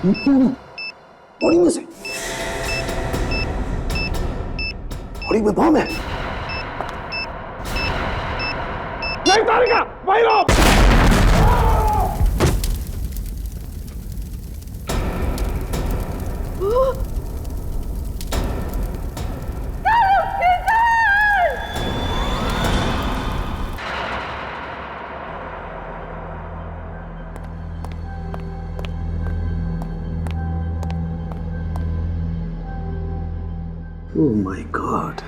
Body में से, body में बम है। नहीं तारिका, वहीं रहो। ओह माय गॉड,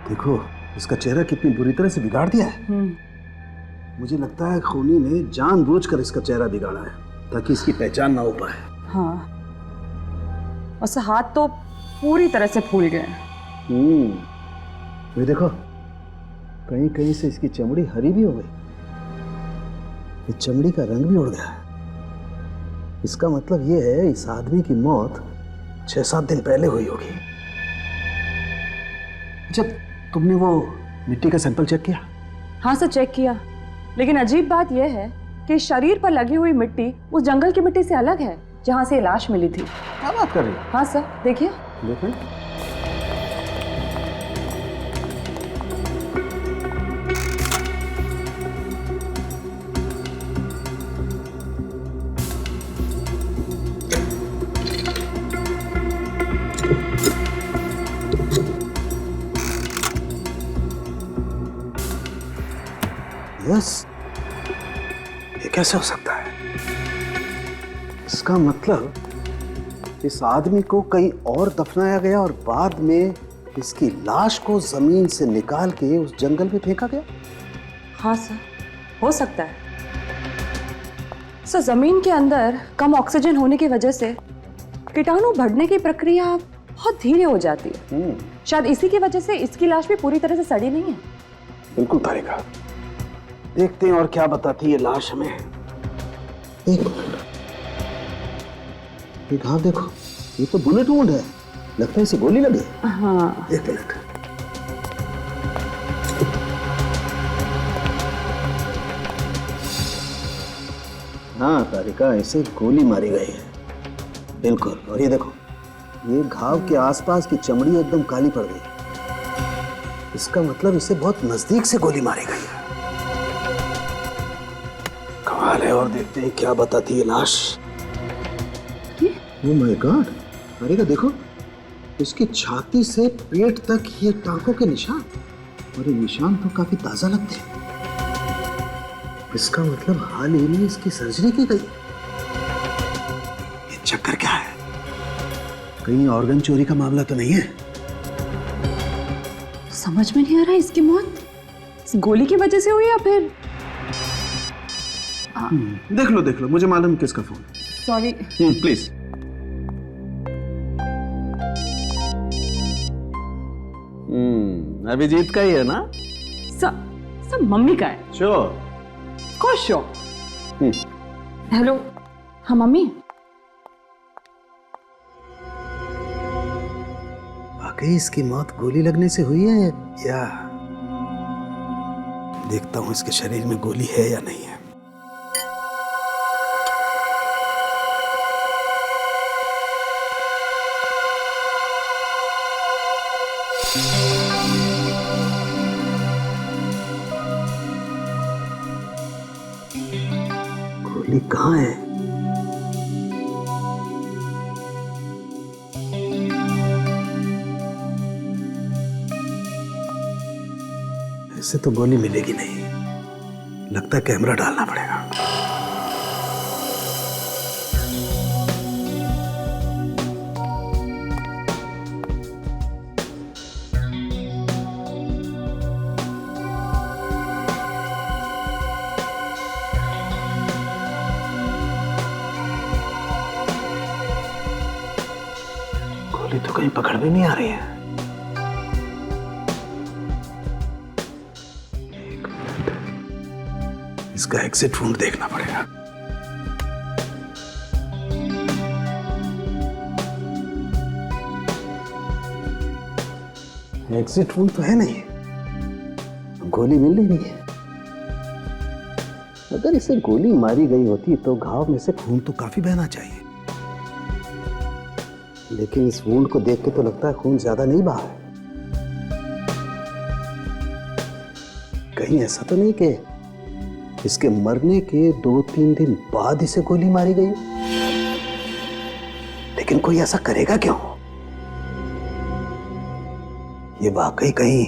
देखो इसका चेहरा कितनी बुरी तरह से बिगाड़ दिया है। मुझे लगता है खूनी ने जानबूझकर इसका चेहरा बिगाड़ा है ताकि इसकी पहचान ना हो पाए। हाँ, उसका हाथ तो पूरी तरह से फूल गए। ये देखो, कहीं कहीं से इसकी चमड़ी हरी भी हो गई, ये चमड़ी का रंग भी उड़ गया है। इसका मतलब ये है इस आदमी की मौत 6-7 दिन पहले हुई होगी। जब तुमने वो मिट्टी का सैंपल चेक किया? हाँ सर, चेक किया, लेकिन अजीब बात यह है कि शरीर पर लगी हुई मिट्टी उस जंगल की मिट्टी से अलग है जहाँ से लाश मिली थी। क्या बात कर रही हो? हाँ सर, देखिए। देखो, यस, ये कैसे हो सकता है? इसका मतलब इस आदमी को कहीं और दफनाया गया और बाद में इसकी लाश को जमीन से निकाल के उस जंगल में फेंका गया। हाँ सर, हो सकता है। सर, जमीन के अंदर कम ऑक्सीजन होने की वजह से कीटाणु बढ़ने की प्रक्रिया बहुत धीरे हो जाती है। शायद इसी की वजह से इसकी लाश भी पूरी तरह से सड़ी नहीं है। बिल्कुल तारिका, देखते हैं और क्या बताती है लाश हमें। एक मिनट, ये घाव देखो, ये तो बुलेट वुंड है, लगता है इसे गोली लगी। हाँ, एक मिनट, हाँ तारिका, इसे गोली मारी गई है, बिल्कुल। और ये देखो, ये घाव के आसपास की चमड़ी एकदम काली पड़ गई, इसका मतलब इसे बहुत नजदीक से गोली मारी गई है। कमाल है। और देखते हैं क्या बताती है लाश। ओह माय गॉड, तारिका देखो, इसकी छाती से पेट तक ये टांकों के निशान, और ये निशान तो काफी ताजा लगते हैं। इसका मतलब हाल ही में इसकी सर्जरी की गई। ये चक्कर क्या है? कहीं ऑर्गन चोरी का मामला तो नहीं है? समझ में नहीं आ रहा इसकी मौत इस गोली की वजह से हुई या फिर। देख लो, मुझे मालूम है किसका फोन। सॉरी। प्लीज। अभिजीत का ही है ना? सब मम्मी का है। श्योर? खुश हो? हेलो, हाँ मम्मी। वाकई इसकी मौत गोली लगने से हुई है या? देखता हूं इसके शरीर में गोली है या नहीं है। गोली कहाँ है? ऐसे तो गोली मिलेगी नहीं, लगता है कैमरा डालना पड़ेगा। गोली तो कहीं पकड़ भी नहीं आ रही है। एक मिनट, इसका एग्जिट वुंड देखना पड़ेगा। एग्जिट वुंड तो है नहीं, गोली मिल नहीं रही है। अगर इसे गोली मारी गई होती तो घाव में से खून तो काफी बहना चाहिए। लेकिन इस वुंड को देख के तो लगता है खून ज्यादा नहीं बहा है। कहीं ऐसा तो नहीं कि इसके मरने के 2-3 दिन बाद इसे गोली मारी गई? लेकिन कोई ऐसा करेगा क्यों? ये वाकई कहीं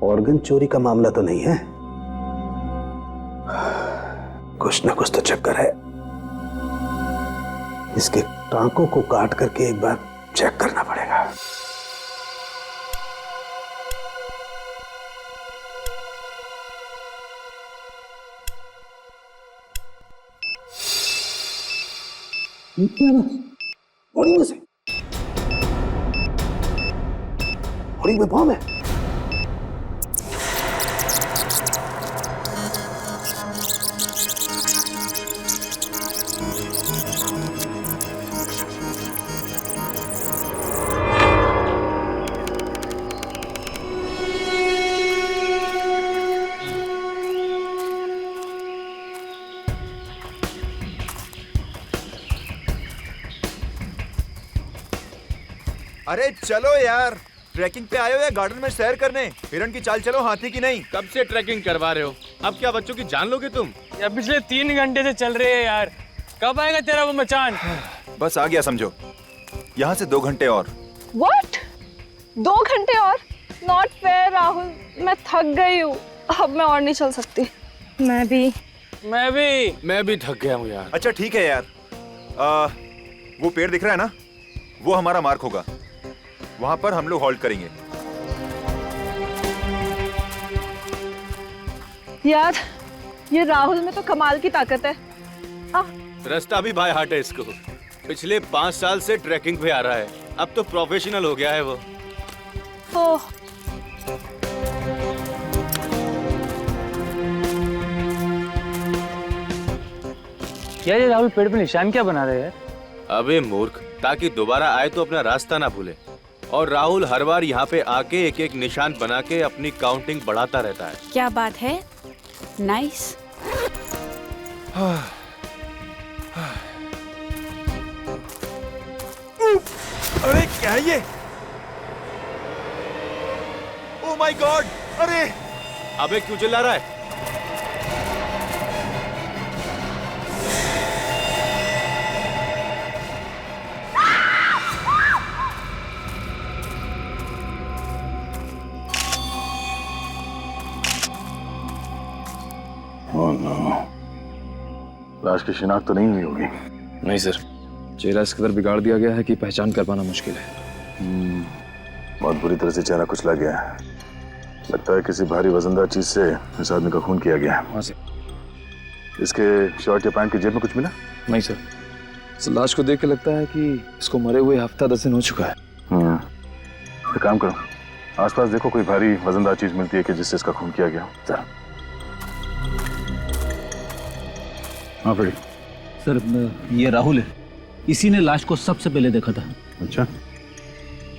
ऑर्गन चोरी का मामला तो नहीं है? कुछ ना कुछ तो चक्कर है। इसके टांकों को काट करके एक बार चेक करना पड़ेगा। ये क्या बात? बॉडी में से बॉडी में बॉम्ब है। अरे चलो यार, ट्रैकिंग पे आए हो या गार्डन में सैर करने? हिरन की चाल चलो, हाथी की नहीं। कब से ट्रैकिंग करवा रहे हो? अब क्या बच्चों की जान लोगे तुम? यार पिछले 3 घंटे से चल रहे हैं यार, कब आएगा तेरा वो मचान? बस आ गया समझो। यहाँ से 2 घंटे और। What? 2 घंटे और? Not fair राहुल, मैं थक गई हूँ, अब मैं और नहीं चल सकती। मैं भी थक गया हूँ यार। अच्छा ठीक है यार, वो पेड़ दिख रहा है ना, वो हमारा मार्क होगा। वहां पर हम लोग हॉल्ट करेंगे। यार ये राहुल में तो कमाल की ताकत है। रास्ता भी बाय हार्ट है इसको। पिछले 5 साल से ट्रैकिंग पे आ रहा है, अब तो प्रोफेशनल हो गया है वो। ओह क्या ये राहुल पेड़ पे निशान क्या बना रहे हैं? अबे मूर्ख, ताकि दोबारा आए तो अपना रास्ता ना भूले। और राहुल हर बार यहाँ पे आके एक एक निशान बना के अपनी काउंटिंग बढ़ाता रहता है। क्या बात है, नाइस। अरे क्या है ये? Oh my God! अरे अबे क्यों चिल्ला रहा है? लाश की शिनाख्त तो नहीं हुई होगी? नहीं सर, चेहरा इस कदर बिगाड़ दिया गया है कि पहचान कर पाना मुश्किल है। बहुत बुरी तरह से चेहरा कुचला गया है। लगता है किसी भारी वजनदार चीज से इस आदमी का खून किया गया है। हाँ सर। इसके शर्ट या पैंट की जेब में कुछ मिला? नहीं सर, इस लाश को देख के लगता है कि इसको मरे हुए हफ्ता 10 दिन हो चुका है। एक काम करो, आसपास देखो कोई भारी वजनदार चीज मिलती है कि जिससे इसका खून किया गया। सर हाँ फ्रेडी। सर ये राहुल है, इसी ने लाश को सबसे पहले देखा था। अच्छा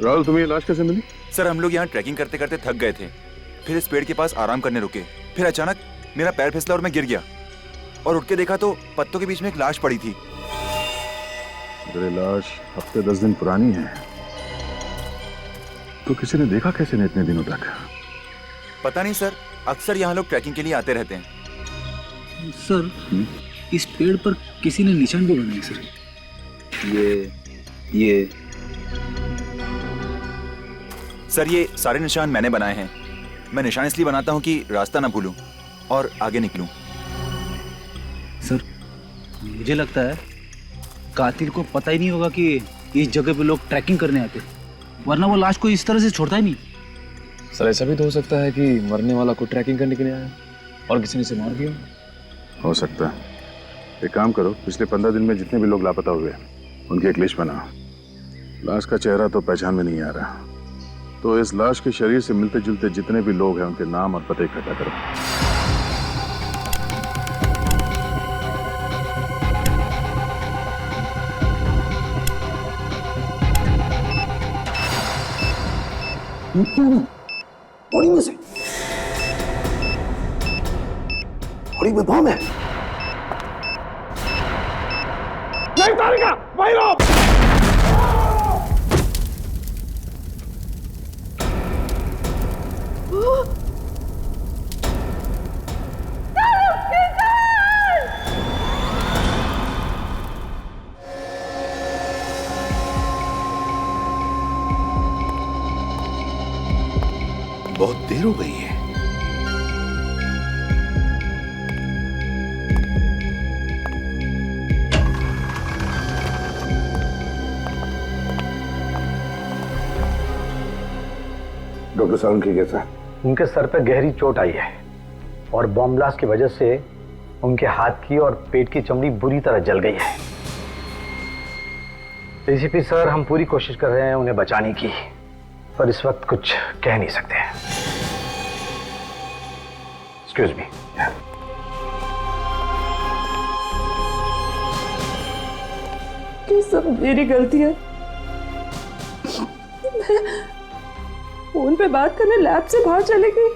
राहुल, तुम्हें ये लाश कैसे मिली? सर हम लोग यहाँ ट्रैकिंग करते करते थक गए थे, फिर इस पेड़ के पास आराम करने रुके, फिर अचानक मेरा पैर फिसला और मैं गिर गया और उठ के देखा तो पत्तों के बीच में एक लाश पड़ी थी। अगर ये लाश हफ्ते 10 दिन पुरानी है तो किसी ने देखा कैसे नहीं इतने दिनों तक? पता नहीं सर, अक्सर यहाँ लोग ट्रैकिंग के लिए आते रहते हैं। सर इस पेड़ पर किसी ने निशान भी बनाए सर। ये सर ये सारे निशान मैंने बनाए हैं। मैं निशान इसलिए बनाता हूँ कि रास्ता ना भूलूं और आगे निकलूं। सर मुझे लगता है कातिल को पता ही नहीं होगा कि इस जगह पे लोग ट्रैकिंग करने आते, वरना वो लाश को इस तरह से छोड़ता ही नहीं। सर ऐसा भी तो हो सकता है कि मरने वाला को ट्रैकिंग करने के लिए आया और किसी ने इसे मार दिया। हो सकता है। एक काम करो, पिछले 15 दिन में जितने भी लोग लापता हुए उनकी एक लिस्ट बना। लाश का चेहरा तो पहचान में नहीं आ रहा, तो इस लाश के शरीर से मिलते जुलते जितने भी लोग हैं उनके नाम और पते इकट्ठा करो। बॉडी में से बॉडी में बॉम्ब है। नहीं तारिका, वहीं रहो। बहुत देर हो गई है। डॉक्टर सालुंखे कैसा है? उनके सर पे गहरी चोट आई है और बॉम्ब ब्लास्ट की वजह से उनके हाथ की और पेट की चमड़ी बुरी तरह जल गई है। डीसीपी सर, हम पूरी कोशिश कर रहे हैं उन्हें बचाने की, पर इस वक्त कुछ कह नहीं सकते हैं। Excuse me. ये सब मेरी गलती है। फोन पे बात करने लैब से बाहर चली गई।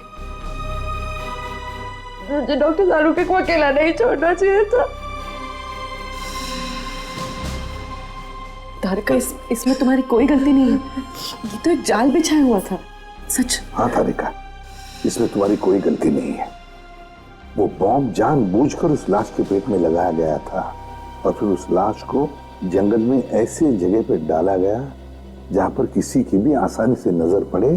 मुझे डॉक्टर सालुंखे को अकेला नहीं छोड़ना चाहिए था। तारिका, इसमें तुम्हारी कोई गलती नहीं है। ये तो एक जाल बिछाया हुआ था। सच। हाँ तारिका, इसमें तुम्हारी कोई गलती नहीं है। वो बॉम्ब जानबूझकर उस लाश के पेट में लगाया गया था और फिर उस लाश को जंगल में ऐसे जगह पे डाला गया जहां पर किसी की भी आसानी से नजर पड़े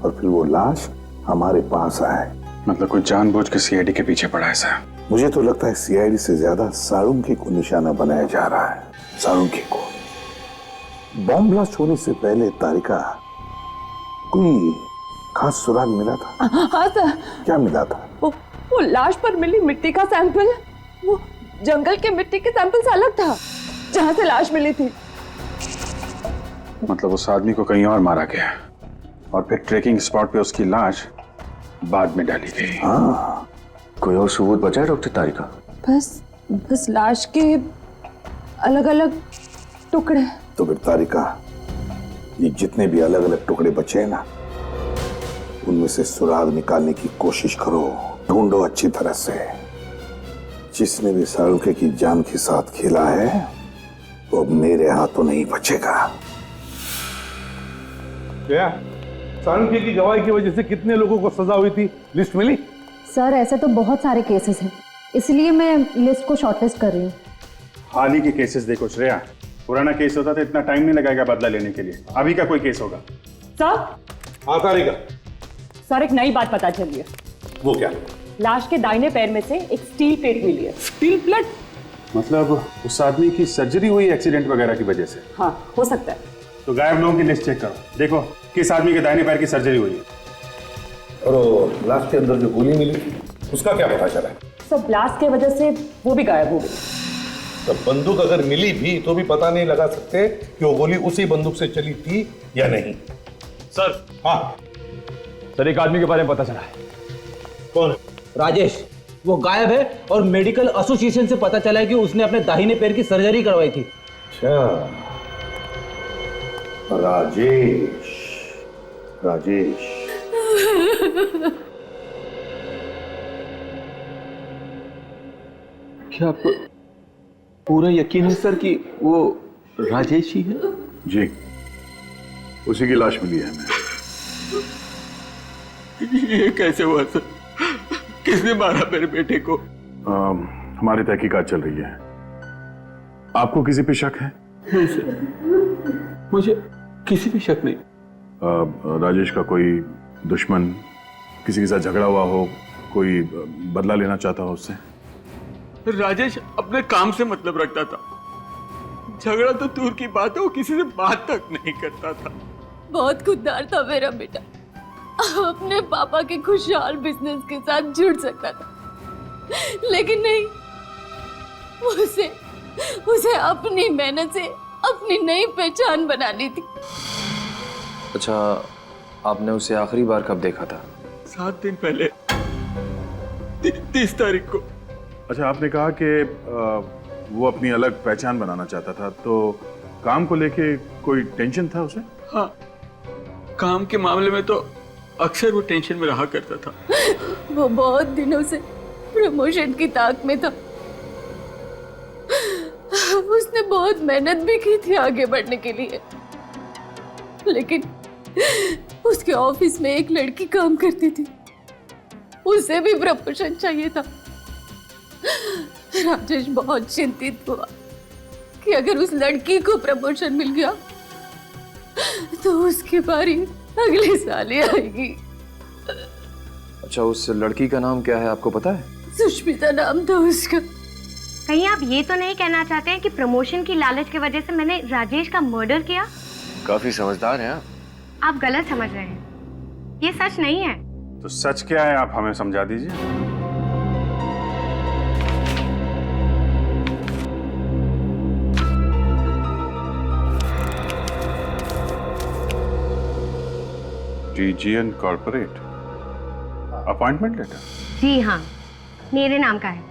और फिर वो लाश हमारे पास आए। मतलब कोई जानबूझ के सीआईडी के पीछे पड़ा है सर? मुझे तो लगता है सीआईडी से ज्यादा सालुंखे को निशाना बनाया जा रहा है। सालुंखे को। बॉम्ब ब्लास्ट होने से पहले तारिका, कोई खास सुराग मिला था? हाँ सर। क्या मिला था? वो लाश पर मिली मिट्टी का सैंपल, वो जंगल के मिट्टी के सैंपल से अलग था जहां से लाश मिली थी। मतलब उस आदमी को कहीं और मारा गया और फिर ट्रेकिंग स्पॉट पे उसकी लाश बाद में डाली गई। हाँ। कोई और सबूत बचा है डॉक्टर तारिका? बस लाश के अलग अलग टुकड़े। तो फिर तारिका, ये जितने भी अलग अलग टुकड़े बचे हैं ना, उनमें से सुराग निकालने की कोशिश करो, ढूंढो अच्छी तरह से। जिसने भी सालुंखे की जान के साथ खेला है वो अब मेरे हाथों नहीं बचेगा। क्या सालुंखे की गवाही की वजह से कितने लोगों को सजा हुई थी, लिस्ट मिली? सर, ऐसे तो बहुत सारे केसेस हैं, इसलिए मैं लिस्ट को शॉर्टलिस्ट कर रही हूँ। हाल ही के केसेस देखो श्रेया, पुराना केस होता तो इतना टाइम नहीं लगेगा बदला लेने के लिए। अभी का कोई केस होगा? सर। हाँ तारिका। सर, एक नई बात पता चली है। वो क्या? लाश के दाहिने पैर में से एक स्टील प्लेट मिली है। Steel plate? मतलब उस आदमी की सर्जरी हुई एक्सीडेंट वगैरह की वजह से? हाँ, हो सकता है। तो गायब लोगों की लिस्ट चेक करो, देखो किस आदमी के दाहिने पैर की सर्जरी हुई है। और लाश के अंदर जो गोली मिली उसका क्या पता चला? सब ब्लास्ट की वजह से वो भी गायब हो गई। तो बंदूक अगर मिली भी तो भी पता नहीं लगा सकते कि वो गोली उसी बंदूक से चली थी या नहीं। सर। हाँ सर, एक आदमी के बारे में पता चला है। कौन? राजेश। वो गायब है और मेडिकल एसोसिएशन से पता चला है कि उसने अपने दाहिने पैर की सर्जरी करवाई थी। अच्छा, राजेश। राजेश। क्या आपको पूरा यकीन है सर कि वो राजेश ही है? जी, उसी की लाश मिली है हमें। ये कैसे हुआ सर? किसने मारा मेरे बेटे को? हमारी तहकीकात चल रही है। आपको किसी पे शक है? नहीं सर, मुझे किसी पे शक नहीं। राजेश का कोई दुश्मन, किसी के साथ झगड़ा हुआ हो, कोई बदला लेना चाहता हो उससे? राजेश अपने काम से मतलब रखता था, झगड़ा तो दूर की बात है, वो किसी से बात तक नहीं करता था। बहुत खुददार था मेरा बेटा, अपने पापा के खुशहाल बिजनेस के साथ जुड़ सकता था, लेकिन नहीं, उसे अपनी मेहनत से अपनी नई पहचान बनानी थी। अच्छा, आपने उसे आखिरी बार कब देखा था? 7 दिन पहले, 30 तारीख को। अच्छा, आपने कहा कि वो अपनी अलग पहचान बनाना चाहता था, तो काम को लेके कोई टेंशन था उसे? हाँ, काम के मामले में तो अक्सर वो टेंशन में रहा करता था। वो बहुत दिनों से प्रमोशन की ताक में था। उसने बहुत मेहनत भी की थी आगे बढ़ने के लिए, लेकिन उसके ऑफिस में एक लड़की काम करती थी, उसे भी प्रमोशन चाहिए था। राजेश बहुत चिंतित हुआ कि अगर उस लड़की को प्रमोशन मिल गया तो उसकी बारी अगले साल ही आएगी। अच्छा, उस लड़की का नाम क्या है आपको पता है? सुष्मिता नाम था उसका। कहीं आप ये तो नहीं कहना चाहते हैं कि प्रमोशन की लालच की वजह से मैंने राजेश का मर्डर किया? काफी समझदार हैं आप। आप गलत समझ रहे हैं, ये सच नहीं है। तो सच क्या है आप हमें समझा दीजिए। TGN corporate appointment letter? जी हाँ, मेरे नाम का है।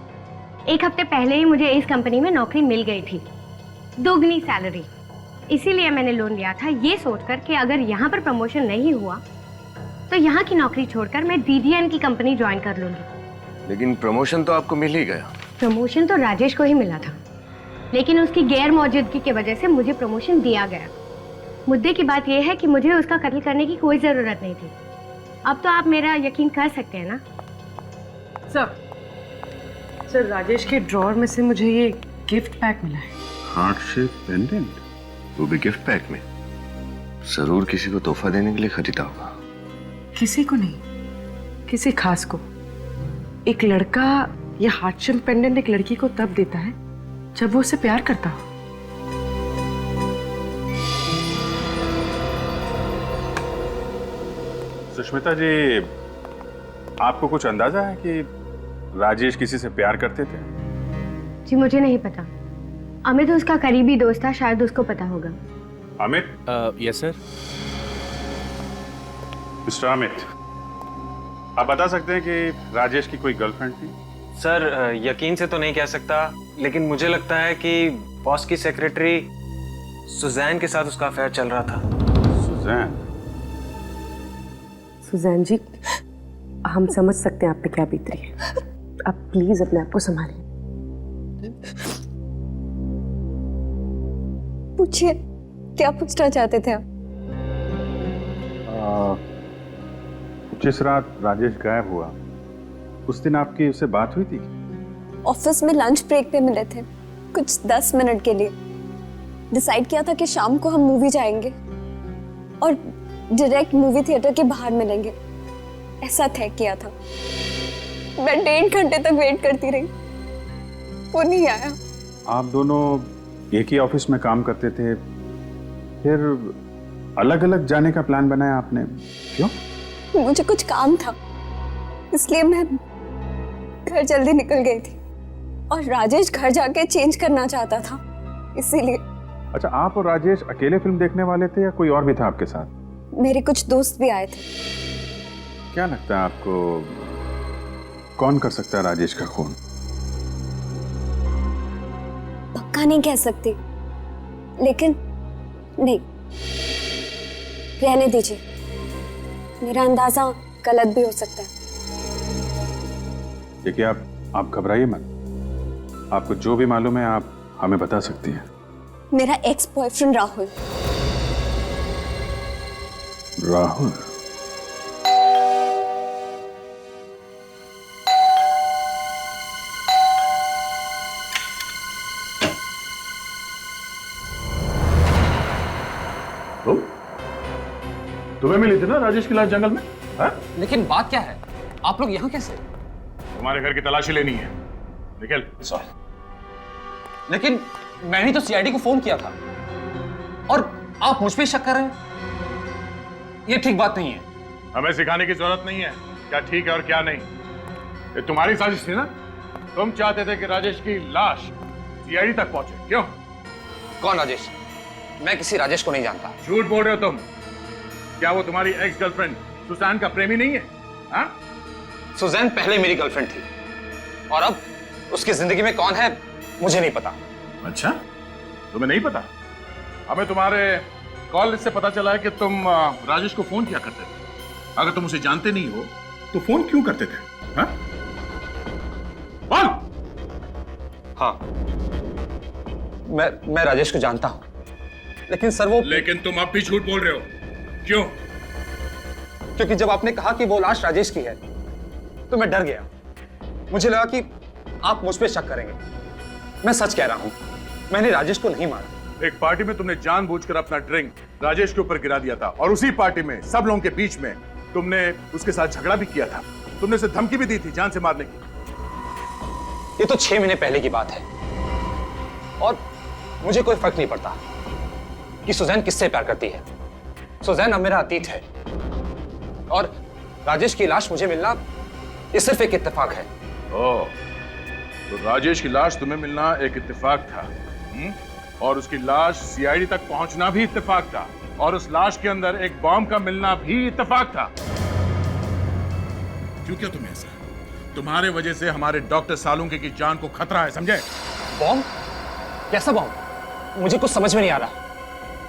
1 हफ्ते पहले ही मुझे इस कंपनी में नौकरी मिल गई थी, दोगुनी सैलरी। इसीलिए मैंने लोन लिया था, ये सोचकर कि अगर यहाँ पर प्रमोशन नहीं हुआ तो यहाँ की नौकरी छोड़कर मैं DGN की कंपनी ज्वाइन कर लूंगी। लेकिन प्रमोशन तो आपको मिल ही गया। प्रमोशन तो राजेश को ही मिला था, लेकिन उसकी गैर मौजूदगी की वजह से मुझे प्रमोशन दिया गया। मुद्दे की बात यह है कि मुझे उसका कत्ल करने की कोई जरूरत नहीं थी। अब तो आप मेरा यकीन कर सकते हैं ना? सर राजेश के ड्रॉअर में से मुझे ये गिफ्ट पैक मिला है। हार्ट शेप पेंडेंट, वो भी गिफ्ट पैक में। जरूर किसी को तोहफा देने के लिए खरीदा होगा। किसी को नहीं, किसी खास को। एक लड़का ये हार्ट शेप पेंडेंट एक लड़की को तब देता है जब वो उसे प्यार करता हो। सुष्मिता जी, आपको कुछ अंदाजा है कि राजेश किसी से प्यार करते थे? जी मुझे नहीं पता। अमित उसका करीबी दोस्त था, शायद उसको पता होगा। Amit? Yes sir. Mister Amit, आप बता सकते हैं कि राजेश की कोई गर्लफ्रेंड थी? सर यकीन से तो नहीं कह सकता, लेकिन मुझे लगता है कि बॉस की सेक्रेटरी सुजैन के साथ उसका अफेयर चल रहा था। सुजैन? सुजैन जी, हम समझ सकते हैं आप पे क्या बीत रही है। आप प्लीज अपने आप को संभालिए। पूछिए, क्या पूछना चाहते थे आप? जिस रात राजेश गायब हुआ उस दिन आपकी उससे बात हुई थी? ऑफिस में लंच ब्रेक पे मिले थे, कुछ 10 मिनट के लिए। डिसाइड किया था कि शाम को हम मूवी जाएंगे और डायरेक्ट मूवी थिएटर के बाहर मिलेंगे, ऐसा तय किया था। मैं 1.5 घंटे तक वेट करती रही, वो नहीं आया। आप दोनों एक ही ऑफिस में काम करते थे, फिर अलग अलग जाने का प्लान बनाया आपने, क्यों? मुझे कुछ काम था, इसलिए मैं घर जल्दी निकल गई थी और राजेश घर जाके चेंज करना चाहता था, इसीलिए। अच्छा, आप और राजेश अकेले फिल्म देखने वाले थे या कोई और भी था आपके साथ? मेरे कुछ दोस्त भी आए थे। क्या लगता है आपको, कौन कर सकता है राजेश का खून? पक्का नहीं कह सकती, लेकिन नहीं, रहने दीजिए। मेरा अंदाजा गलत भी हो सकता है। देखिए, आप घबराइए मत। आपको जो भी मालूम है आप हमें बता सकती हैं। मेरा एक्स बॉयफ्रेंड राहुल। राहुल? तुम्हें मिली थी ना राजेश की लाश जंगल में? हा? लेकिन बात क्या है, आप लोग यहाँ कैसे? तुम्हारे घर की तलाशी लेनी है, निकल। सॉरी, लेकिन मैंने तो सीआईडी को फोन किया था और आप मुझ पे शक कर रहे हैं। ये ठीक बात नहीं है। हमें सिखाने की जरूरत नहीं है क्या ठीक है और क्या नहीं। ये तुम्हारी साजिश थी ना? तुम चाहते थे कि राजेश की लाश सीआईडी तक पहुंचे, क्यों? कौन राजेश? मैं किसी राजेश को नहीं जानता। झूठ बोल रहे हो तुम। क्या वो तुम्हारी एक्स गर्लफ्रेंड सुजैन का प्रेमी नहीं है? हाँ? सुजैन पहले मेरी गर्लफ्रेंड थी और अब उसकी जिंदगी में कौन है मुझे नहीं पता। अच्छा, तुम्हें नहीं पता? हमें तुम्हारे कॉल लिस्ट से पता चला है कि तुम राजेश को फोन किया करते थे। अगर तुम उसे जानते नहीं हो तो फोन क्यों करते थे? हाँ? बोल। हाँ, मैं राजेश को जानता हूं, लेकिन सर वो। लेकिन तुम अब भी झूठ बोल रहे हो, क्यों? क्योंकि जब आपने कहा कि वो लाश राजेश की है तो मैं डर गया। मुझे लगा कि आप मुझ पे शक करेंगे। मैं सच कह रहा हूं, मैंने राजेश को नहीं मारा। एक पार्टी में तुमने जानबूझकर अपना ड्रिंक राजेश के ऊपर गिरा दिया था और उसी पार्टी में सब लोगों के बीच में तुमने उसके साथ झगड़ा भी किया था, तुमने उसे धमकी भी दी थी जान से मारने की। ये तो 6 महीने पहले की बात है और मुझे कोई फर्क नहीं पड़ता कि सुजैन किससे प्यार करती है। सुजैन अब मेरा अतीत है और राजेश की लाश मुझे मिलना ये सिर्फ एक इत्तेफाक है। ओह, तो राजेश की लाश तुम्हें मिलना एक इत्तेफाक था, और उसकी लाश सीआईडी तक पहुंचना भी इत्तेफाक था, और उस लाश के अंदर एक बॉम्ब का मिलना भी इत्तेफाक था। क्यों क्या तुम्हें ऐसा? तुम्हारे वजह से हमारे डॉक्टर सालुंके की जान को खतरा है, समझे? बॉम्ब? कैसा बॉम्ब? मुझे कुछ समझ में नहीं आ रहा।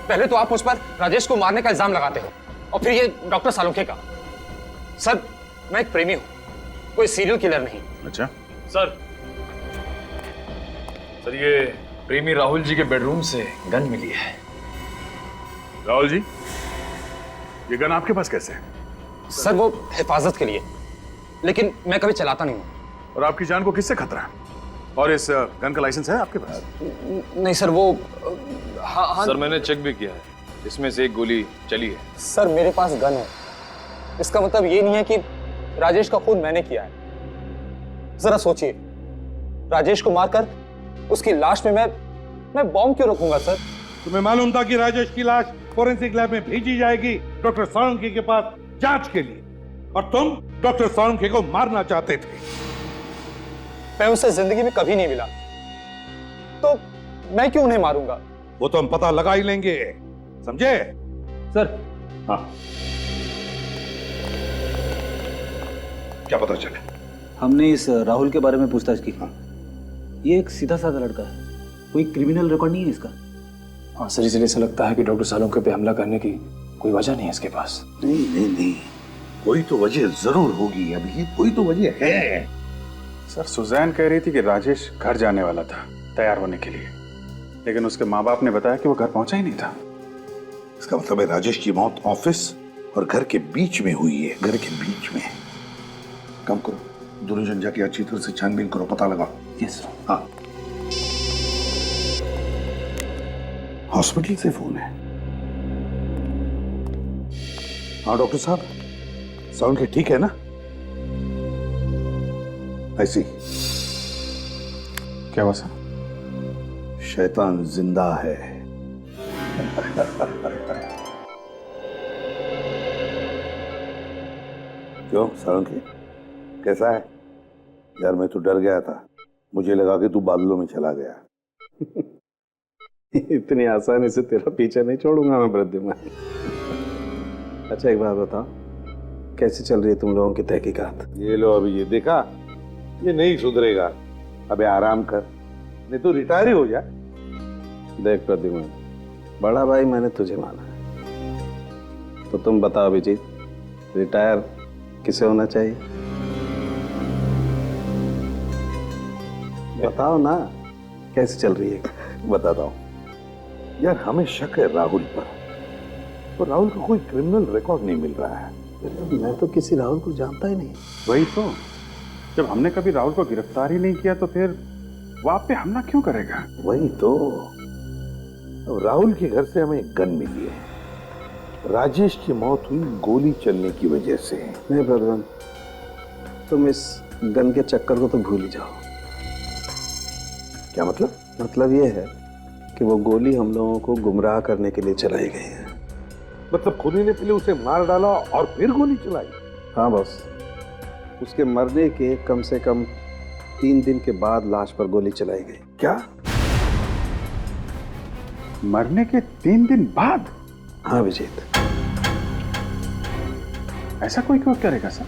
पहले तो आप मुझ पर राजेश को मारने का इल्जाम लगाते हो और फिर ये डॉक्टर सालुंके का। सर, मैं एक प्रेमी हूं, कोई सीरियल किलर नहीं। अच्छा सर, ये प्रेमी राहुल जी के बेडरूम से गन मिली है। राहुल जी, ये गन आपके पास कैसे है? सर, वो हिफाजत के लिए, लेकिन मैं कभी चलाता नहीं हूं। और आपकी जान को किससे खतरा है? और इस गन का लाइसेंस है आपके पास? नहीं सर, वो हाँ सर, मैंने चेक भी किया है, इसमें से एक गोली चली है। सर, मेरे पास गन है, इसका मतलब ये नहीं है कि राजेश का खून मैंने किया है। जरा सोचिए, राजेश को मारकर उसकी लाश में मैं बॉम्ब क्यों रखूंगा सर? तुम्हें मालूम था कि राजेश की लाश फोरेंसिक लैब में भेजी जाएगी डॉक्टर सालुंके के पास जांच के लिए, और तुम डॉक्टर सालुंके को मारना चाहते थे। मैं उसे जिंदगी में कभी नहीं मिला, तो मैं क्यों उन्हें मारूंगा? वो तो हम पता लगा ही लेंगे, समझे? सर, हाँ, क्या पता चले? हमने इस राहुल के बारे में पूछताछ की। ये एक सीधा साधा लड़का है, कोई क्रिमिनल रिकॉर्ड नहीं है इसका। हाँ सर, इसलिए ऐसा लगता है कि डॉक्टर सालुंके पे हमला करने की कोई वजह नहीं है इसके पास। नहीं, कोई तो वजह जरूर होगी, अभी कोई तो वजह है। सर, सुजैन कह रही थी कि राजेश घर जाने वाला था तैयार होने के लिए, लेकिन उसके माँ बाप ने बताया कि वो घर पहुंचा ही नहीं था। इसका मतलब है राजेश की मौत ऑफिस और घर के बीच में हुई है, घर के बीच में। कम करो, दोनों जन जाके अच्छी तरह से छानबीन करो, पता लगाओ। यस। हाँ, हॉस्पिटल से फोन है। हाँ डॉक्टर साहब, साउंड ठीक है ना? ऐसी क्या हुआ सर? शैतान जिंदा है। क्यों सालुंके, कैसा है? यार मैं तो डर गया था, मुझे लगा कि तू बादलों में चला गया। इतनी आसानी से तेरा पीछा नहीं छोड़ूंगा मैं वृद्धिमान। अच्छा एक बात बताओ, कैसे चल रही है तुम लोगों की तहकीकात? ये लो, अभी ये देखा, ये नहीं सुधरेगा। अबे आराम कर, नहीं तो रिटायर ही हो जा। देख प्रद्युमन, बड़ा भाई मैंने तुझे माना है, तो तुम बताओ अभिजीत, रिटायर किसे होना चाहिए? बताओ ना, कैसे चल रही है? बताता हूँ यार, हमें शक है राहुल पर, तो राहुल का कोई क्रिमिनल रिकॉर्ड नहीं मिल रहा है। मैं तो किसी राहुल को जानता ही नहीं। वही तो, जब हमने कभी राहुल को गिरफ्तार ही नहीं किया तो फिर वो आप पे हमला क्यों करेगा? वही तो, अब राहुल के घर से हमें एक गन मिली है, राजेश की मौत हुई गोली चलने की वजह से। नहीं प्रद्युमन, तुम इस गन के चक्कर को तो भूल ही जाओ। क्या मतलब? मतलब ये है कि वो गोली हम लोगों को गुमराह करने के लिए चलाई गई है। मतलब खुनी ने पहले उसे मार डाला और फिर गोली चलाई? हाँ बॉस, उसके मरने के कम से कम 3 दिन के बाद लाश पर गोली चलाई गई। क्या? मरने के 3 दिन बाद? हाँ अभिजीत। ऐसा कोई क्यों करेगा सर?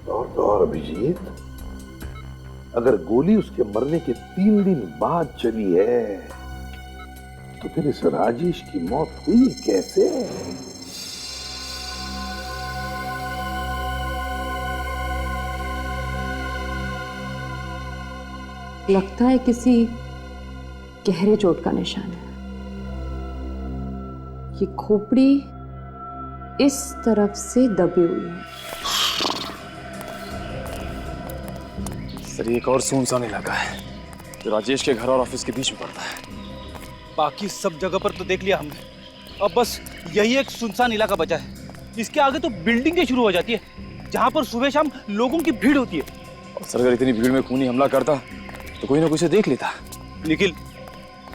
और अभिजीत, अगर गोली उसके मरने के 3 दिन बाद चली है, तो फिर इस राजेश की मौत हुई कैसे? लगता है किसी गहरे चोट का निशान है। ये खोपड़ी इस तरफ से दबी हुई है। सर, ये एक और सुनसान इलाका है जो राजेश के घर और ऑफिस के बीच में पड़ता है। बाकी सब जगह पर तो देख लिया हमने, अब बस यही एक सुनसान इलाका बचा है इसके आगे तो बिल्डिंगें शुरू हो जाती है जहां पर सुबह शाम लोगों की भीड़ होती है। सर अगर इतनी भीड़ में खूनी हमला करता तो कोई ना कोई से देख लेता। निखिल,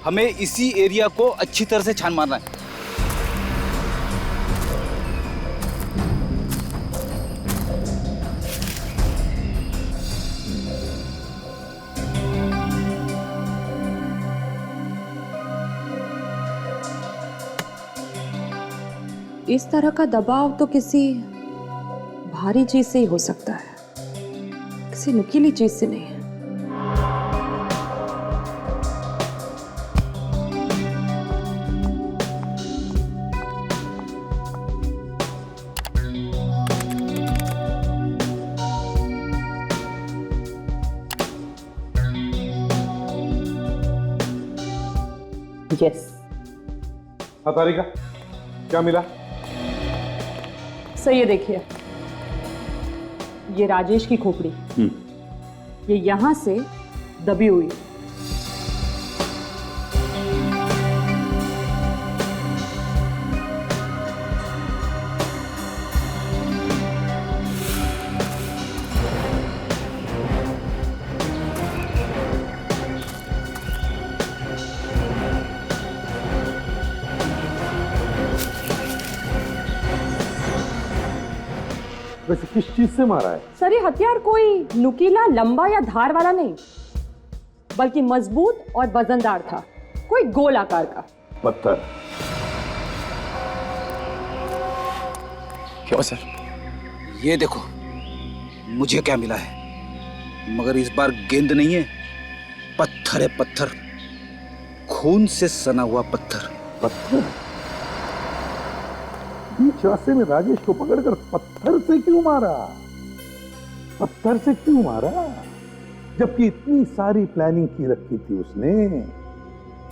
हमें इसी एरिया को अच्छी तरह से छान मारना है। इस तरह का दबाव तो किसी भारी चीज से ही हो सकता है, किसी नुकीली चीज से नहीं। यस। हाँ तारिका, क्या मिला? सर ये देखिए, ये राजेश की खोपड़ी, ये यहां से दबी हुई है। वैसे किस चीज से मारा है? सर ये हथियार कोई नुकीला, लंबा या धार वाला नहीं, बल्कि मजबूत और वजनदार था, कोई गोल आकार का पत्थर। क्यों सर? ये देखो, मुझे क्या मिला है, मगर इस बार गेंद नहीं है, पत्थर है, पत्थर, खून से सना हुआ पत्थर। पत्थर? बीच रास्ते में राजेश को पकड़कर पत्थर से क्यों मारा? पत्थर से क्यों मारा? जबकि इतनी सारी प्लानिंग की रखी थी उसने,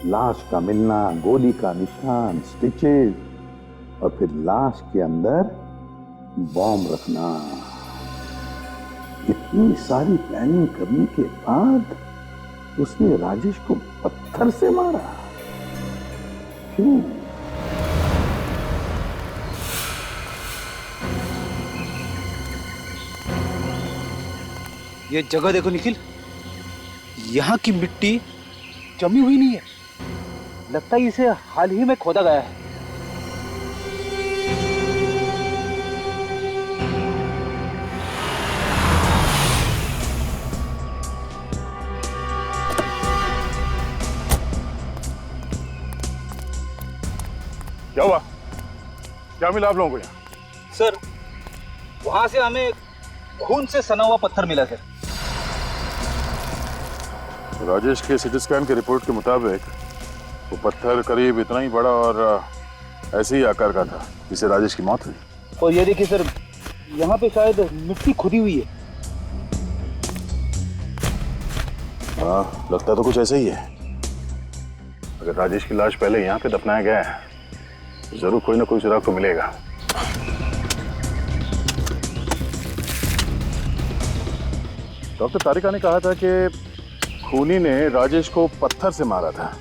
लाश का मिलना, गोली का निशान, स्टिचेस, और फिर लाश के अंदर बॉम्ब रखना। इतनी सारी प्लानिंग करने के बाद उसने राजेश को पत्थर से मारा। क्यों? ये जगह देखो निखिल, यहाँ की मिट्टी जमी हुई नहीं है, लगता है इसे हाल ही में खोदा गया है। क्या हुआ? क्या मिला आप लोगों को यहाँ? सर, वहां से हमें खून से सना हुआ पत्थर मिला सर। राजेश के सिटी स्कैन की रिपोर्ट के मुताबिक वो पत्थर करीब इतना ही बड़ा और ऐसे ही आकार का था जिससे राजेश की मौत हुई। और ये देखिए सर, यहाँ पे शायद मिट्टी खुदी हुई है। हाँ, लगता तो कुछ ऐसा ही है। अगर राजेश की लाश पहले यहाँ पे दफनाया गया है तो जरूर कोई ना कोई सुराग तो मिलेगा। डॉक्टर तारिका ने कहा था कि खूनी ने राजेश को पत्थर से मारा था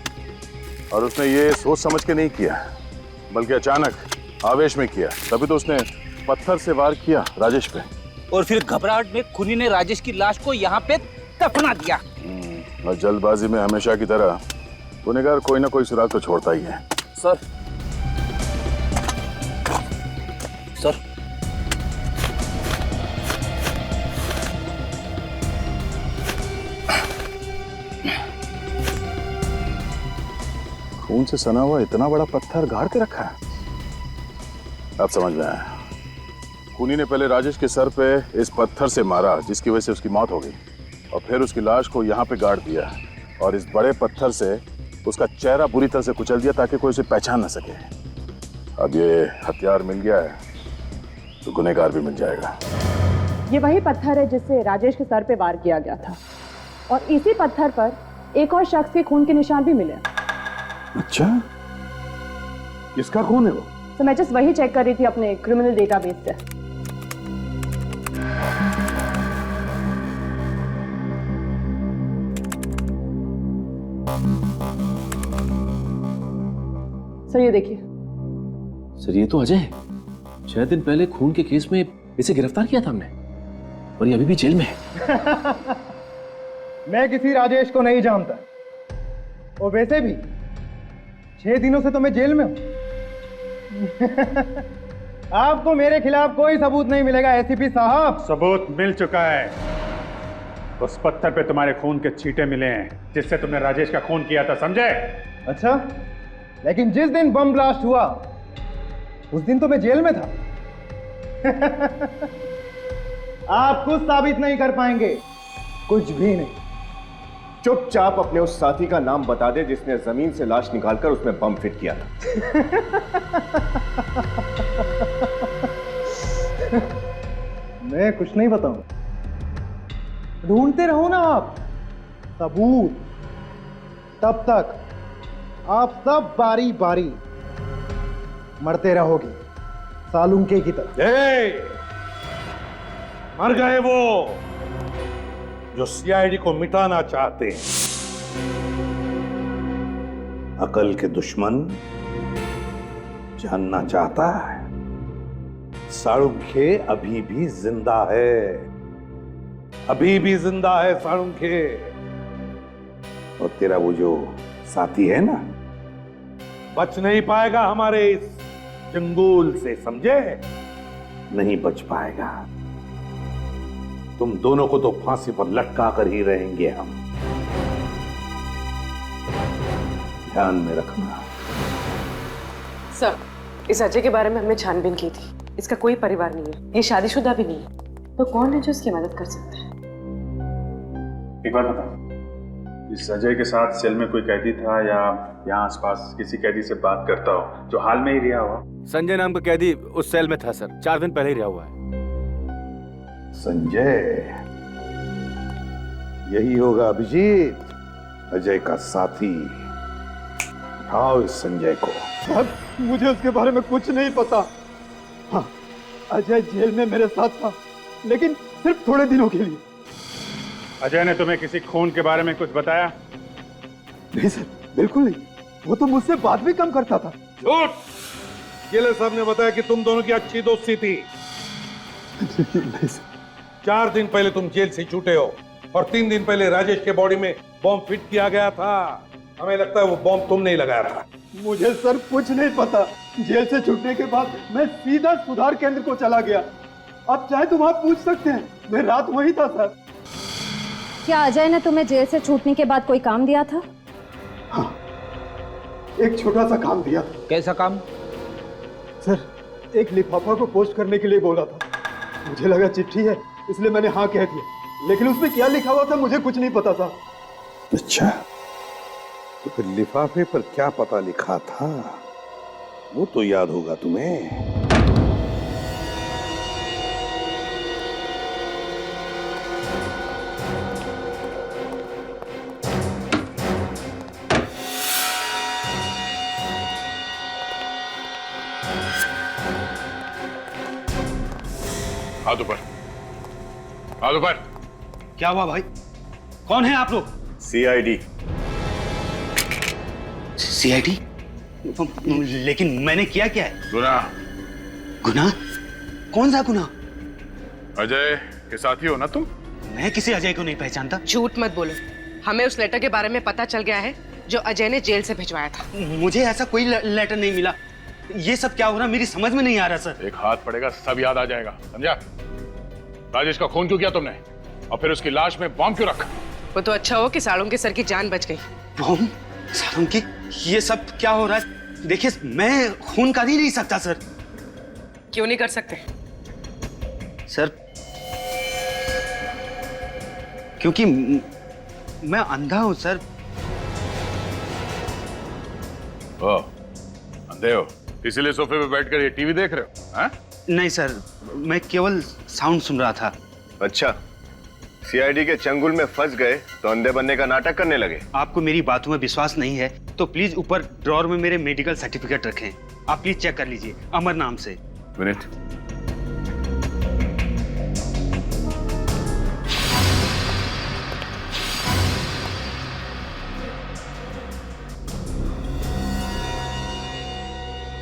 और उसने ये सोच समझ के नहीं किया, बल्कि अचानक आवेश में किया। तभी तो उसने पत्थर से वार किया राजेश पे, और फिर घबराहट में खूनी ने राजेश की लाश को यहाँ पे दफना दिया। और जल्दबाजी में हमेशा की तरह गुनहगार कोई ना कोई सुराग तो छोड़ता ही है। सर, सर, खून से सना हुआ इतना बड़ा पत्थर गाड़ के रखा है। अब समझ में आया, खूनी ने पहले राजेश के सर पे इस पत्थर से मारा जिसकी वजह से उसकी मौत हो गई, और फिर उसकी लाश को यहाँ पे गाड़ दिया और इस बड़े पत्थर से उसका चेहरा बुरी तरह से कुचल दिया ताकि कोई उसे पहचान ना सके। अब ये हथियार मिल गया है तो गुनहगार भी मिल जाएगा। ये वही पत्थर है जिससे राजेश के सर पे वार किया गया था, और इसी पत्थर पर एक और शख्स के खून के निशान भी मिले। अच्छा, किसका खून है वो? तो मैं जस्ट वही चेक कर रही थी अपने क्रिमिनल डेटाबेस से। सर ये देखिए। सर ये तो अजय है। 6 दिन पहले खून के केस में इसे गिरफ्तार किया था हमने और ये अभी भी जेल में है। मैं किसी राजेश को नहीं जानता और वैसे भी 6 दिनों से तो मैं जेल में हूं। आपको मेरे खिलाफ कोई सबूत नहीं मिलेगा एसीपी साहब। सबूत मिल चुका है। उस पत्थर पे तुम्हारे खून के छींटे मिले हैं जिससे तुमने राजेश का खून किया था, समझे? अच्छा, लेकिन जिस दिन बम ब्लास्ट हुआ उस दिन तो मैं जेल में था। आप कुछ साबित नहीं कर पाएंगे, कुछ भी नहीं। चुपचाप अपने उस साथी का नाम बता दे जिसने जमीन से लाश निकालकर उसमें बम फिट किया था। मैं कुछ नहीं बताऊं। ढूंढते रहो ना आप सबूत, तब तक आप सब बारी बारी मरते रहोगे सालुंके की तरह। मर गए वो जो सीआईडी को मिटाना चाहते हैं। अकल के दुश्मन जानना चाहता है साळुंखे अभी भी जिंदा है, अभी भी जिंदा है साळुंखे। और तेरा वो जो साथी है ना, बच नहीं पाएगा हमारे इस चंगुल से, समझे? नहीं बच पाएगा। तुम दोनों को तो फांसी पर लटका कर ही रहेंगे हम, ध्यान में रखना। सर, इस अजय के बारे में हमने छानबीन की थी। इसका कोई परिवार नहीं है, ये शादीशुदा भी नहीं है, तो कौन है जो इसकी मदद कर सकता है? एक बात बताओ, इस अजय के साथ सेल में कोई कैदी था या यहाँ आसपास किसी कैदी से बात करता हो जो हाल में ही रिहा हुआ? संजय नाम का कैदी उस सेल में था सर, 4 दिन पहले ही रिहा हुआ है। संजय, यही होगा अभिजीत, अजय का साथी। उठाओ इस संजय को। साहब, मुझे उसके बारे में कुछ नहीं पता। हाँ, अजय जेल में मेरे साथ था, लेकिन सिर्फ थोड़े दिनों के लिए। अजय ने तुम्हें किसी खून के बारे में कुछ बताया? नहीं सर, बिल्कुल नहीं। वो तो मुझसे बात भी कम करता था। झूठ! जेलर साहब ने बताया कि तुम दोनों की अच्छी दोस्ती थी। 4 दिन पहले तुम जेल से छूटे हो और 3 दिन पहले राजेश के बॉडी में बॉम्ब फिट किया गया था। हमें लगता है वो बॉम्ब तुमने ही लगाया था। मुझे सर कुछ नहीं पता। जेल से छूटने के बाद मैं सीधा सुधार केंद्र को चला गया। आप चाहे तो वहां पूछ सकते हैं, मैं रात वहीं था सर। क्या अजय ने तुम्हें जेल से छूटने के बाद कोई काम दिया था? हाँ, एक छोटा सा काम दिया था। कैसा काम? सर, एक लिफाफा को पोस्ट करने के लिए बोला था। मुझे लगा चिट्ठी है, इसलिए मैंने हाँ कह दिया, लेकिन उसमें क्या लिखा हुआ था मुझे कुछ नहीं पता था। अच्छा, तो फिर लिफाफे पर क्या पता लिखा था वो तो याद होगा तुम्हें। हाथ ऊपर, हाथ ऊपर। क्या हुआ भाई? कौन है आप लोग? सीआईडी। सीआईडी? लेकिन मैंने किया क्या है? गुनाह। गुनाह? कौन सा गुनाह? अजय के साथी हो ना तुम? मैं किसी अजय को नहीं पहचानता। झूठ मत बोलो, हमें उस लेटर के बारे में पता चल गया है जो अजय ने जेल से भिजवाया था। मुझे ऐसा कोई लेटर नहीं मिला। ये सब क्या हो रहा मेरी समझ में नहीं आ रहा सर। एक हाथ पड़ेगा सब याद आ जाएगा, समझा? राजेश का खून क्यों किया तुमने और फिर उसकी लाश में बॉम्ब क्यों रखा? वो तो अच्छा हो कि साळुंके सर की जान बच गई। बॉम्ब? साळुंके? ये सब क्या हो रहा है? देखिए, मैं खून कर ही नहीं सकता सर। क्यों नहीं कर सकते? सर, क्योंकि मैं अंधा हूं सर। ओ, अंधे हो इसीलिए सोफे पे बैठकर ये टीवी देख रहे हो? हाँ? नहीं सर, मैं केवल साउंड सुन रहा था। अच्छा, सीआईडी के चंगुल में फंस गए तो अंधे बनने का नाटक करने लगे। आपको मेरी बातों में विश्वास नहीं है तो प्लीज ऊपर ड्रॉर में मेरे मेडिकल सर्टिफिकेट रखें। आप प्लीज चेक कर लीजिए, अमर नाम से। मिनट।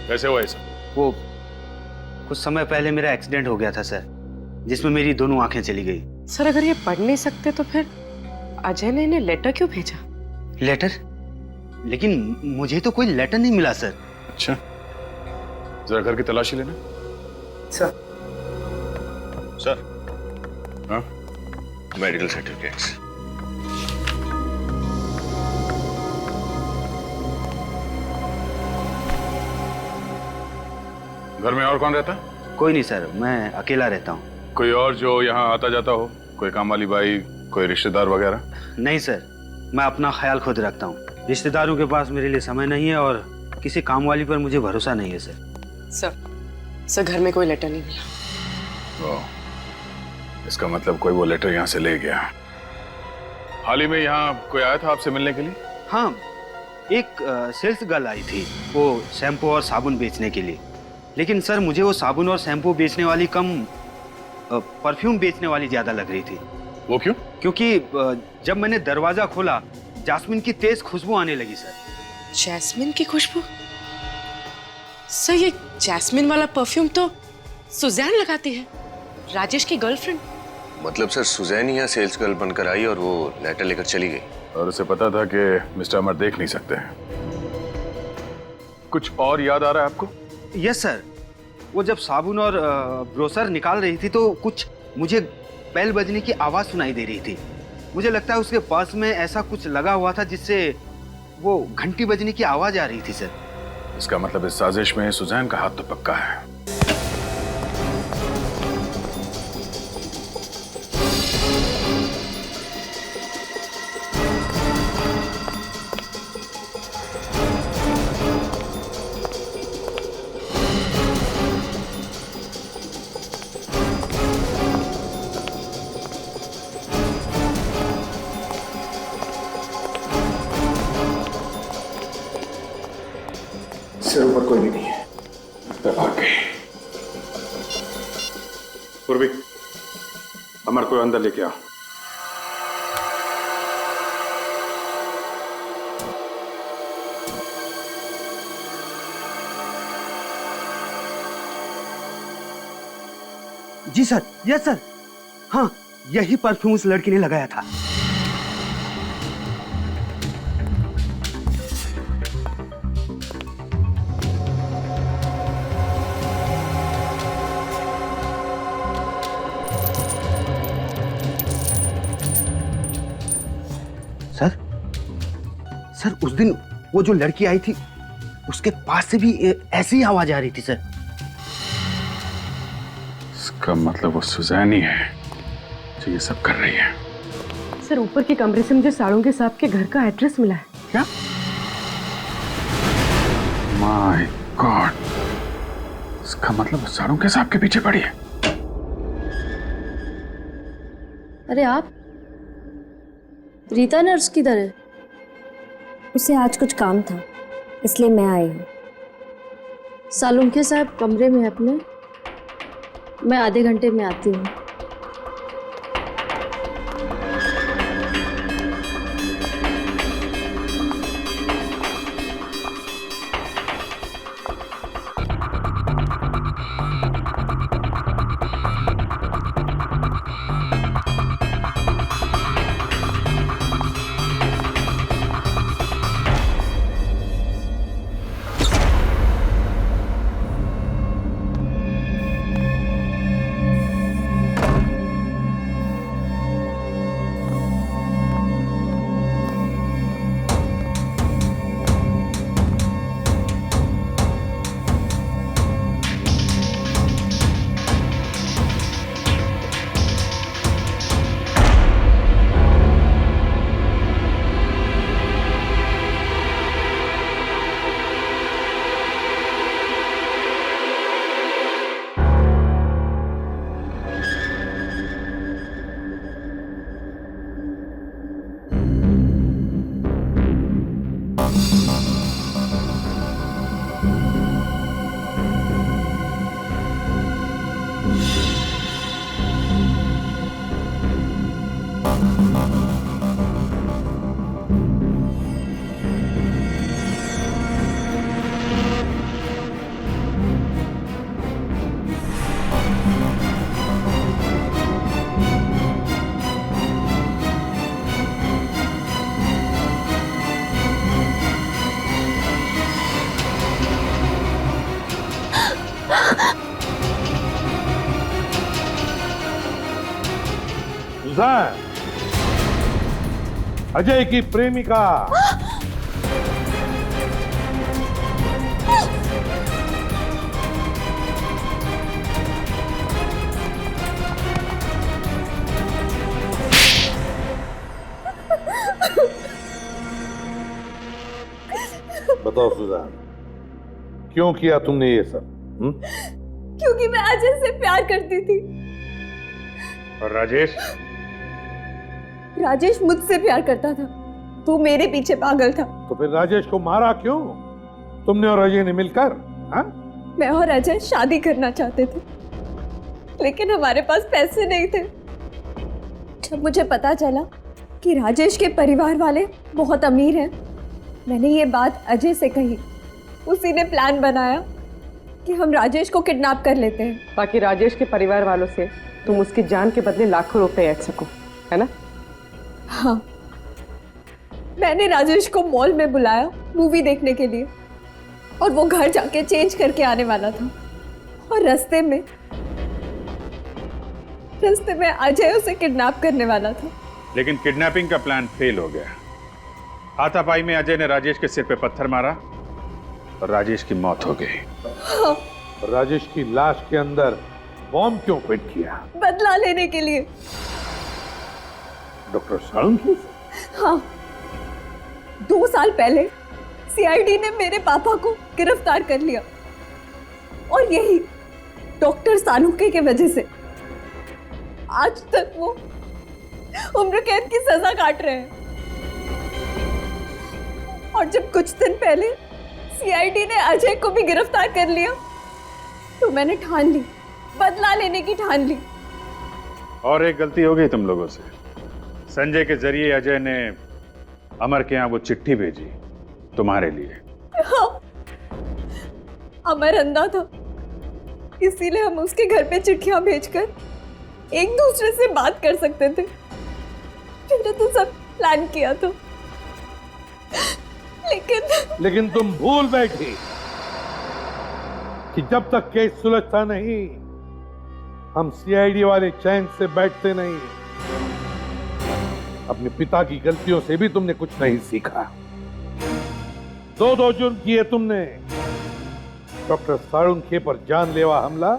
कैसे हुआ ये सब? वो कुछ समय पहले मेरा एक्सीडेंट हो गया था सर, जिसमें मेरी दोनों आंखें चली गई। सर अगर ये पढ़ नहीं सकते तो फिर अजय ने इन्हें लेटर क्यों भेजा? लेटर? लेकिन मुझे तो कोई लेटर नहीं मिला सर। अच्छा, जरा घर की तलाशी लेना। सर हाँ, मेडिकल सर्टिफिकेट्स। घर में और कौन रहता है? कोई नहीं सर, मैं अकेला रहता हूँ। कोई और जो यहाँ आता जाता हो? कोई काम वाली बाई, कोई रिश्तेदार वगैरह? नहीं सर, मैं अपना ख्याल खुद रखता हूँ। रिश्तेदारों के पास मेरे लिए समय नहीं है और किसी काम वाली पर मुझे भरोसा नहीं है सर। सर घर में कोई लेटर नहीं मिला। इसका मतलब कोई वो लेटर यहाँ से ले गया। हाल ही में यहाँ कोई आया था आपसे मिलने के लिए? हाँ, एक सेल्स गर्ल आई थी, वो शैम्पू और साबुन बेचने के लिए। लेकिन सर मुझे वो साबुन और शैम्पू बेचने वाली कम परफ्यूम बेचने वाली ज्यादा लग रही थी। वो क्यों? क्योंकि जब मैंने दरवाजा खोला, जास्मिन की तेज खुशबू आने लगी सर। जैस्मिन की खुशबू? सर ये जैस्मिन वाला परफ्यूम तो सुजैन लगाती है, राजेश की गर्लफ्रेंड। मतलब सर सुजैन यहाँ सेल्स गर्ल बनकर आई और वो लेटर लेकर चली गई, और उसे पता था कि मिस्टर अमर देख नहीं सकते हैं। कुछ और याद आ रहा है आपको? यस सर, वो जब साबुन और ब्रोसर निकाल रही थी तो कुछ मुझे बेल बजने की आवाज सुनाई दे रही थी। मुझे लगता है उसके पर्स में ऐसा कुछ लगा हुआ था जिससे वो घंटी बजने की आवाज आ रही थी सर। इसका मतलब इस साजिश में सुजैन का हाथ तो पक्का है। सिर ऊपर कोई भी नहीं है। भाग गई। पूर्वी, अमर को अंदर लेके आओ। जी सर, यस सर। हाँ, यही परफ्यूम उस लड़की ने लगाया था। सर उस दिन वो जो लड़की आई थी उसके पास से भी ऐसी ही आवाज आ रही थी सर। इसका मतलब वो सुजैन ही है जो ये सब कर रही है। सर ऊपर के कमरे से मुझे साड़ोंके साहब के घर का एड्रेस मिला है। क्या? माय गॉड, इसका मतलब वो साड़ोंके साहब के पीछे पड़ी है। अरे आप, रीता नर्स किधर है? उसे आज कुछ काम था इसलिए मैं आई हूँ। सालुंखे साहब कमरे में है अपने, मैं आधे घंटे में आती हूँ। सुजान, अजय की प्रेमिका। बताओ सुजान, क्यों किया तुमने ये सब? क्योंकि मैं अजय से प्यार करती थी। और राजेश? राजेश मुझसे प्यार करता था, तू मेरे पीछे पागल था। तो फिर राजेश को मारा क्यों? तुमने और अजय ने मिलकर? हाँ? मैं और अजय शादी करना चाहते थे, लेकिन हमारे पास पैसे नहीं थे। जब मुझे पता चला कि राजेश के परिवार वाले बहुत अमीर हैं, मैंने ये बात अजय से कही। उसी ने प्लान बनाया कि हम राजेश को किडनैप कर लेते हैं, ताकि राजेश के परिवार वालों से तुम उसकी जान के बदले लाखों रुपए ऐंठ सको, है ना? हाँ, मैंने राजेश को मॉल में बुलाया मूवी देखने के लिए, और वो घर जाके चेंज करके आने वाला था। और रास्ते में अजय उसे किडनैप करने वाला था। लेकिन किडनैपिंग का प्लान फेल हो गया। हाथापाई में अजय ने राजेश के सिर पे पत्थर मारा और राजेश की मौत हो गई। हाँ। राजेश की लाश के अंदर बॉम्ब क्यों फिट किया? बदला लेने के लिए। डॉक्टर साळुंखे? हाँ, 2 साल पहले सीआईडी ने मेरे पापा को गिरफ्तार कर लिया, और यही डॉक्टर साळुंखे की वजह से आज तक वो उम्र कैद की सजा काट रहे हैं। और जब कुछ दिन पहले सीआईडी ने अजय को भी गिरफ्तार कर लिया, तो मैंने ठान ली, बदला लेने की ठान ली। और एक गलती हो गई तुम लोगों से। संजय के जरिए अजय ने अमर के यहाँ वो चिट्ठी भेजी तुम्हारे लिए। हाँ, अमर अंधा था, इसीलिए हम उसके घर पे चिट्ठियां भेजकर एक दूसरे से बात कर सकते थे। मैंने तो सब प्लान किया था, लेकिन तुम भूल बैठी कि जब तक केस सुलझता नहीं, हम सीआईडी वाले चैन से बैठते नहीं। अपने पिता की गलतियों से भी तुमने कुछ नहीं सीखा। 2 जुर्म किए तुमने, डॉक्टर साळुंखे पर जानलेवा हमला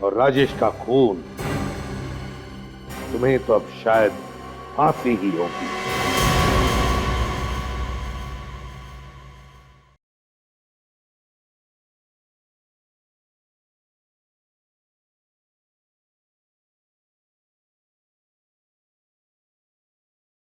और राजेश का खून। तुम्हें तो अब शायद फांसी ही होगी।